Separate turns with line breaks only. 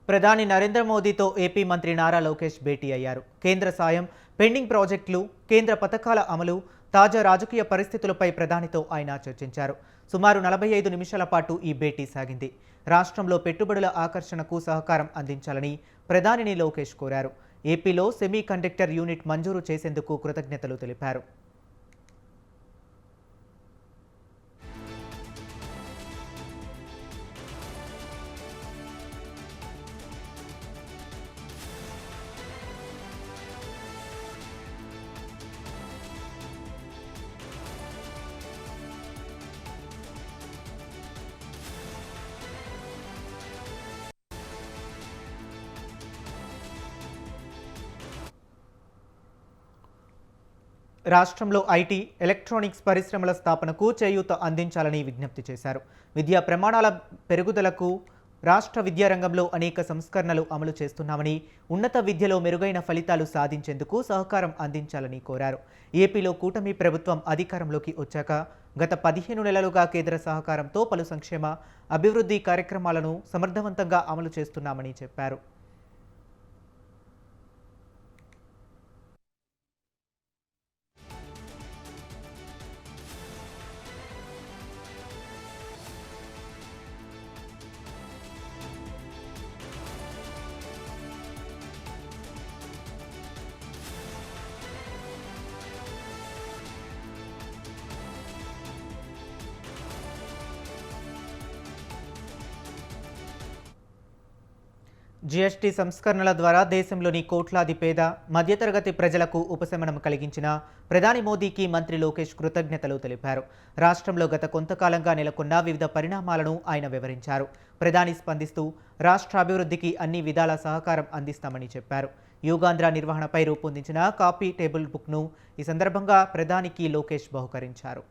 ప్రధాని నరేంద్ర మోదీతో ఏపీ మంత్రి నారా లోకేష్ భేటీ అయ్యారు. కేంద్ర సాయం, పెండింగ్ ప్రాజెక్టులు, కేంద్ర పథకాల అమలు, తాజా రాజకీయ పరిస్థితులపై ప్రధానితో ఆయన చర్చించారు. సుమారు 45 నిమిషాల పాటు ఈ భేటీ సాగింది. రాష్ట్రంలో పెట్టుబడుల ఆకర్షణకు సహకారం అందించాలని ప్రధానిని లోకేష్ కోరారు. ఏపీలో సెమీ కండక్టర్ యూనిట్ మంజూరు చేసేందుకు కృతజ్ఞతలు తెలిపారు. రాష్ట్రంలో ఐటీ, ఎలక్ట్రానిక్స్ పరిశ్రమల స్థాపనకు చేయూత అందించాలని విజ్ఞప్తి చేశారు. విద్యా ప్రమాణాల పెరుగుదలకు రాష్ట్ర విద్యారంగంలో అనేక సంస్కరణలు అమలు చేస్తున్నామని, ఉన్నత విద్యలో మెరుగైన ఫలితాలు సాధించేందుకు సహకారం అందించాలని కోరారు. ఏపీలో కూటమి ప్రభుత్వం అధికారంలోకి వచ్చాక గత 15 నెలలుగా కేంద్ర సహకారంతో పలు సంక్షేమ, అభివృద్ధి కార్యక్రమాలను సమర్థవంతంగా అమలు చేస్తున్నామని చెప్పారు. జీఎస్టీ సంస్కరణల ద్వారా దేశంలోని కోట్లాది పేద, మధ్యతరగతి ప్రజలకు ఉపశమనం కలిగించిన ప్రధాని మోదీకి మంత్రి లోకేష్ కృతజ్ఞతలు తెలిపారు. రాష్ట్రంలో గత కొంతకాలంగా నెలకొన్న వివిధ పరిణామాలను ఆయన వివరించారు. ప్రధాని స్పందిస్తూ రాష్ట్ర అభివృద్ధికి అన్ని విధాల సహకారం అందిస్తామని చెప్పారు. యోగాంధ్ర నిర్వహణపై రూపొందించిన కాపీ టేబుల్ బుక్ను ఈ సందర్భంగా ప్రధానికి లోకేష్ బహుకరించారు.